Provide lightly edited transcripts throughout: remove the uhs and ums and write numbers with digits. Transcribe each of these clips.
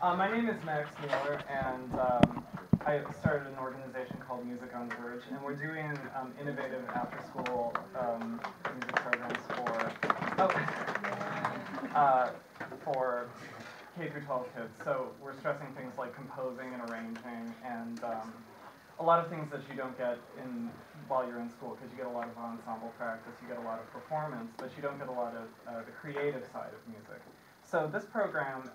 My name is Mueller, and I started an organization called Music on Verge, and we're doing innovative after-school music programs for K through 12 kids. So we're stressing things like composing and arranging, and a lot of things that you don't get while you're in school, because you get a lot of ensemble practice, you get a lot of performance, but you don't get a lot of the creative side of music. So this program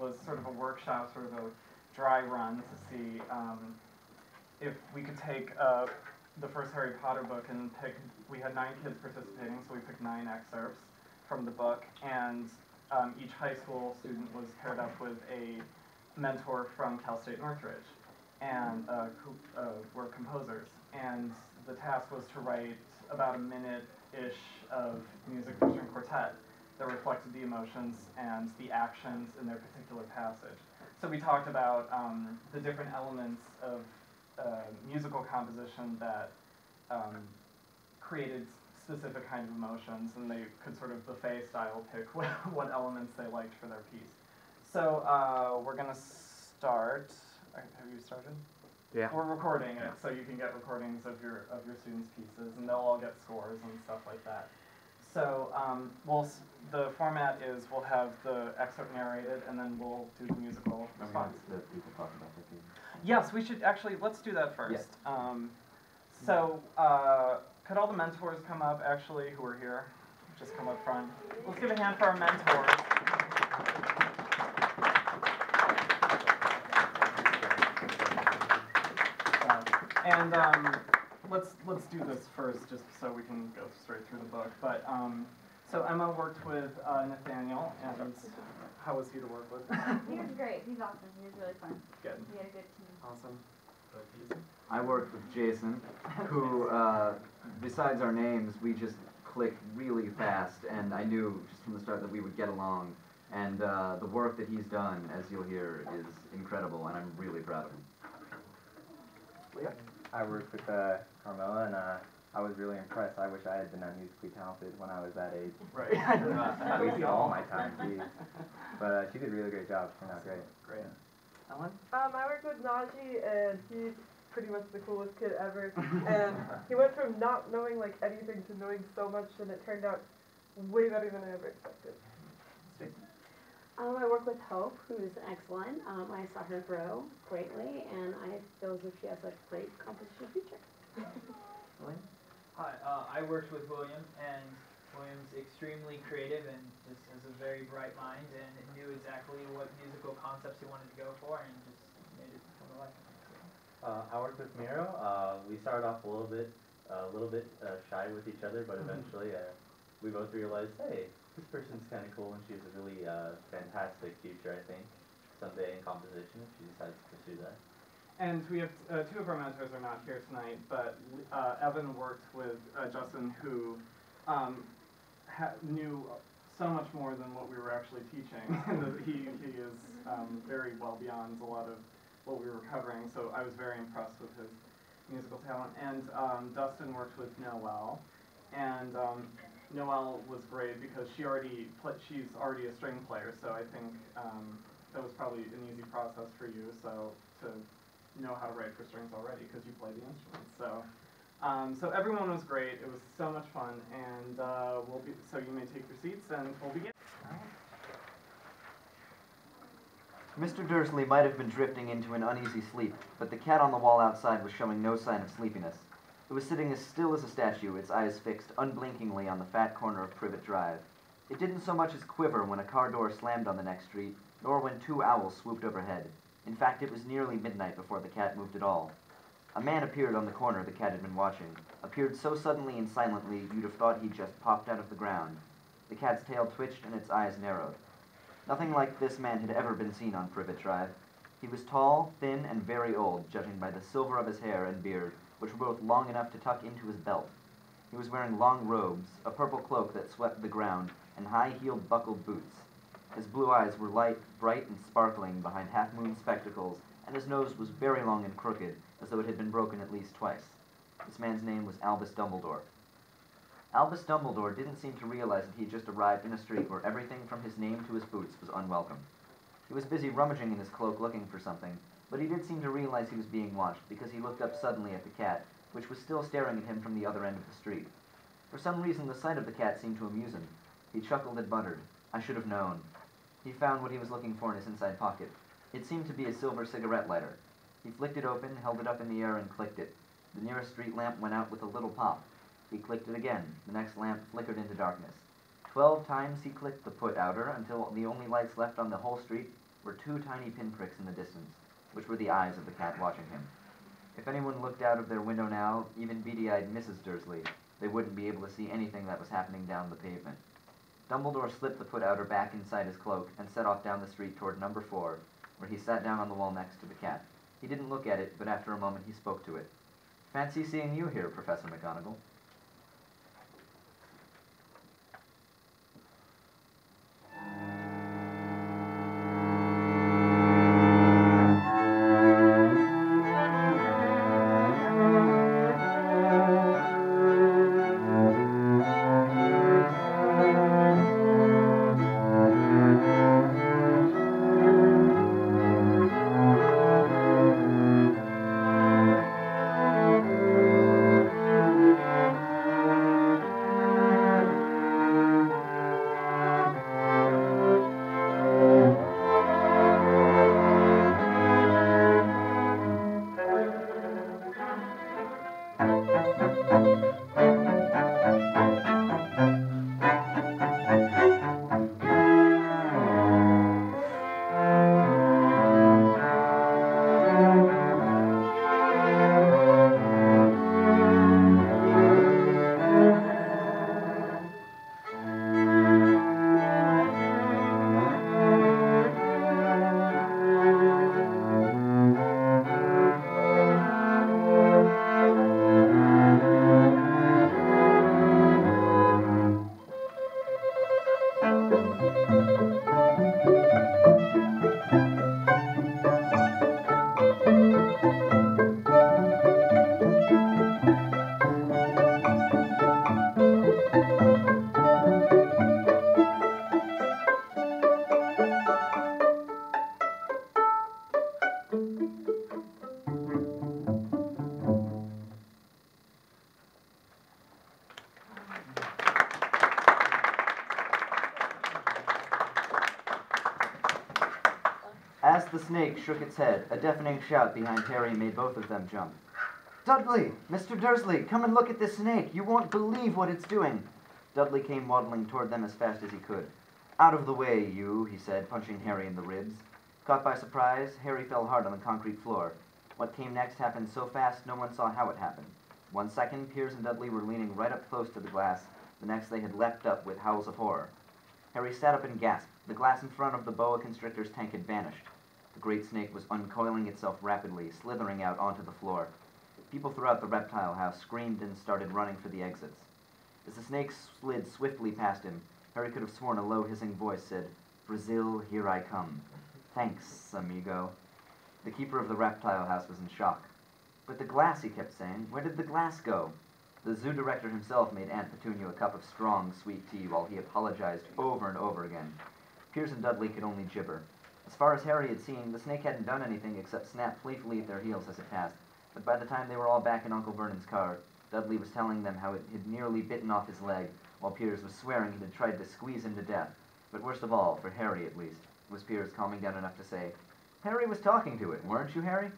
was sort of a workshop, sort of a dry run to see if we could take the first Harry Potter book and we had 9 kids participating, so we picked 9 excerpts from the book, and each high school student was paired up with a mentor from Cal State Northridge, and who were composers. And the task was to write about a minute-ish of music for string quartet that reflected the emotions and the actions in their particular passage. So we talked about the different elements of musical composition that created specific kinds of emotions, and they could sort of buffet style pick what elements they liked for their piece. So we're going to start. Have you started? Yeah. We're recording it, so you can get recordings of your students' pieces, and they'll all get scores and stuff like that. So the format is we'll have the excerpt narrated, and then we'll do the musical response. People talk about that game. Yes, we should actually, let's do that first. Yeah. So could all the mentors come up, actually, who are here? Just come up front. Let's give a hand for our mentors. And let's do this first, just so we can go straight through the book. But so Emma worked with Nathanael, and how was he to work with? He was great. He's awesome. He was really fun. Good. We had a good team. Awesome. I worked with Jason, who, besides our names, we just clicked really fast, and I knew just from the start that we would get along. And the work that he's done, as you'll hear, is incredible, and I'm really proud of him. Leo? I worked with Carmelle, and I was really impressed. I wish I had been that musically talented when I was that age. Right. I wasted all my time, geez. But she did a really great job. Turned out great. Great. Ellen? I worked with Najee, and he's pretty much the coolest kid ever. And he went from not knowing like anything to knowing so much, and it turned out way better than I ever expected. I work with Hope, who's excellent. I saw her grow greatly, and I feel as if she has a great composition future. Hi, I worked with William, and William's extremely creative and just has a very bright mind and knew exactly what musical concepts he wanted to go for and just made it come to life. I worked with Miro. We started off a little bit shy with each other, but eventually we both realized, hey, this person's kind of cool, and she has a really fantastic future, I think, someday in composition if she decides to pursue that. And we have 2 of our mentors are not here tonight, but Evan worked with Justin, who knew so much more than what we were actually teaching. he is very well beyond a lot of what we were covering, so I was very impressed with his musical talent. And Dustin worked with Noelle, and Noelle was great because she's already a string player, so I think that was probably an easy process for you, so to know how to write for strings already because you play the instruments. So everyone was great. It was so much fun, and so you may take your seats, and we'll begin. Mr. Dursley might have been drifting into an uneasy sleep, but the cat on the wall outside was showing no sign of sleepiness. It was sitting as still as a statue, its eyes fixed unblinkingly on the fat corner of Privet Drive. It didn't so much as quiver when a car door slammed on the next street, nor when 2 owls swooped overhead. In fact, it was nearly midnight before the cat moved at all. A man appeared on the corner the cat had been watching, appeared so suddenly and silently you'd have thought he'd just popped out of the ground. The cat's tail twitched and its eyes narrowed. Nothing like this man had ever been seen on Privet Drive. He was tall, thin, and very old, judging by the silver of his hair and beard, which were both long enough to tuck into his belt. He was wearing long robes, a purple cloak that swept the ground, and high-heeled buckled boots. His blue eyes were light, bright, and sparkling behind half-moon spectacles, and his nose was very long and crooked, as though it had been broken at least twice. This man's name was Albus Dumbledore. Albus Dumbledore didn't seem to realize that he had just arrived in a street where everything from his name to his boots was unwelcome. He was busy rummaging in his cloak looking for something, but he did seem to realize he was being watched because he looked up suddenly at the cat, which was still staring at him from the other end of the street. For some reason, the sight of the cat seemed to amuse him. He chuckled and muttered, "I should have known." He found what he was looking for in his inside pocket. It seemed to be a silver cigarette lighter. He flicked it open, held it up in the air, and clicked it. The nearest street lamp went out with a little pop. He clicked it again. The next lamp flickered into darkness. 12 times he clicked the put-outer until the only lights left on the whole street were 2 tiny pinpricks in the distance, which were the eyes of the cat watching him. If anyone looked out of their window now, even beady-eyed Mrs. Dursley, they wouldn't be able to see anything that was happening down the pavement. Dumbledore slipped the put-outer back inside his cloak and set off down the street toward number 4, where he sat down on the wall next to the cat. He didn't look at it, but after a moment he spoke to it. "Fancy seeing you here, Professor McGonagall." As the snake shook its head, a deafening shout behind Harry made both of them jump. "Dudley! Mr. Dursley! Come and look at this snake! You won't believe what it's doing!" Dudley came waddling toward them as fast as he could. "Out of the way, you," he said, punching Harry in the ribs. Caught by surprise, Harry fell hard on the concrete floor. What came next happened so fast no one saw how it happened. 1 second, Piers and Dudley were leaning right up close to the glass. The next they had leapt up with howls of horror. Harry sat up and gasped. The glass in front of the boa constrictor's tank had vanished. The great snake was uncoiling itself rapidly, slithering out onto the floor. People throughout the reptile house screamed and started running for the exits. As the snake slid swiftly past him, Harry could have sworn a low hissing voice said, "Brazil, here I come. Thanks, amigo." The keeper of the reptile house was in shock. "But the glass," he kept saying. "Where did the glass go?" The zoo director himself made Aunt Petunia a cup of strong, sweet tea while he apologized over and over again. Piers and Dudley could only gibber. As far as Harry had seen, the snake hadn't done anything except snap playfully at their heels as it passed. But by the time they were all back in Uncle Vernon's car, Dudley was telling them how it had nearly bitten off his leg, while Piers was swearing it had tried to squeeze him to death. But worst of all, for Harry at least, was Piers calming down enough to say, "Harry was talking to it, weren't you, Harry?"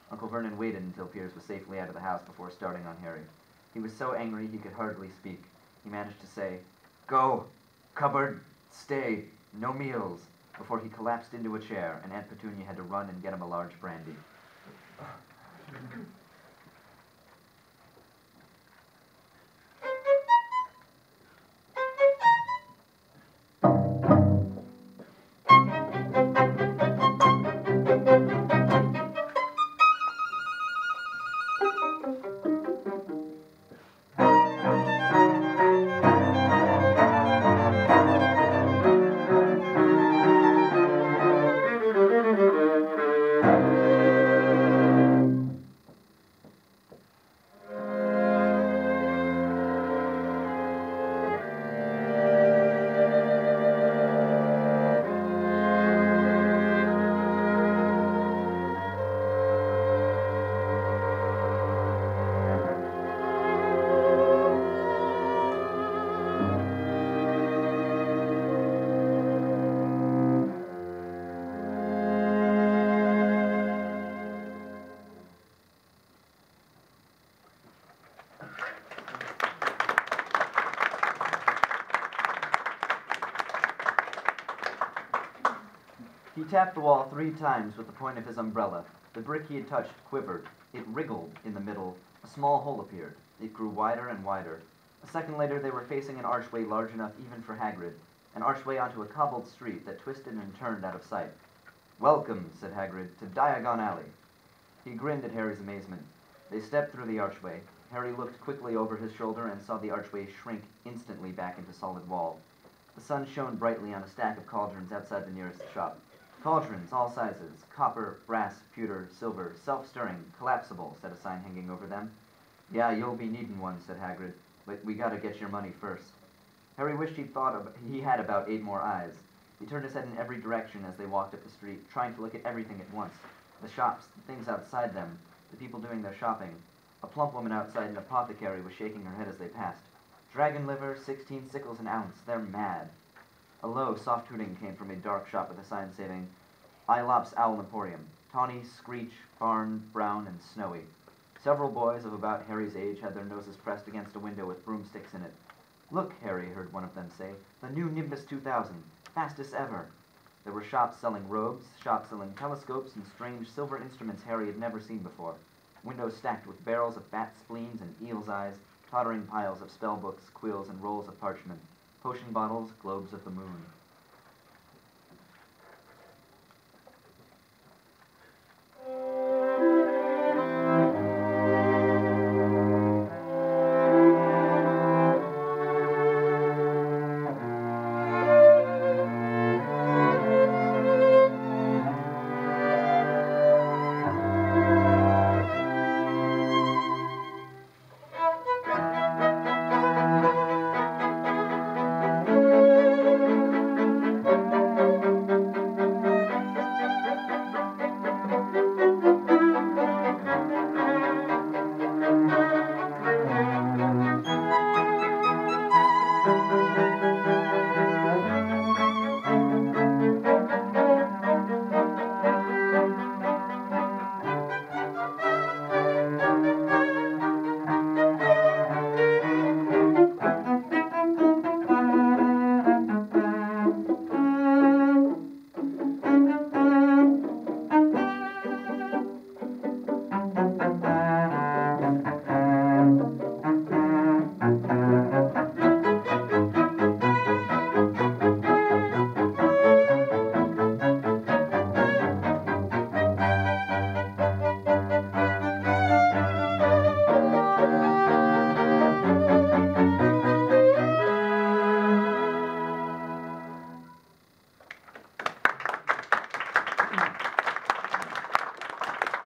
Uncle Vernon waited until Piers was safely out of the house before starting on Harry. He was so angry he could hardly speak. He managed to say, "Go! Cupboard! Stay! No meals!" before he collapsed into a chair, and Aunt Petunia had to run and get him a large brandy. He tapped the wall 3 times with the point of his umbrella. The brick he had touched quivered. It wriggled in the middle. A small hole appeared. It grew wider and wider. A second later, they were facing an archway large enough even for Hagrid, an archway onto a cobbled street that twisted and turned out of sight. "Welcome," said Hagrid, "to Diagon Alley." He grinned at Harry's amazement. They stepped through the archway. Harry looked quickly over his shoulder and saw the archway shrink instantly back into solid wall. The sun shone brightly on a stack of cauldrons outside the nearest shop. Cauldrons, all sizes, copper, brass, pewter, silver, self-stirring, collapsible, said a sign hanging over them. "Yeah, you'll be needin' one," said Hagrid, "but we gotta get your money first." Harry wished he had about 8 more eyes. He turned his head in every direction as they walked up the street, trying to look at everything at once. The shops, the things outside them, the people doing their shopping. A plump woman outside an apothecary was shaking her head as they passed. "Dragon liver, 16 sickles an ounce. They're mad." A low, soft hooting came from a dark shop with a sign saying, "Ilops Owl Emporium. Tawny, Screech, Barn, Brown, and Snowy." Several boys of about Harry's age had their noses pressed against a window with broomsticks in it. "Look," Harry heard one of them say, "the new Nimbus 2000. Fastest ever." There were shops selling robes, shops selling telescopes, and strange silver instruments Harry had never seen before. Windows stacked with barrels of bat spleens and eel's eyes, tottering piles of spell books, quills, and rolls of parchment, potion bottles, globes of the moon.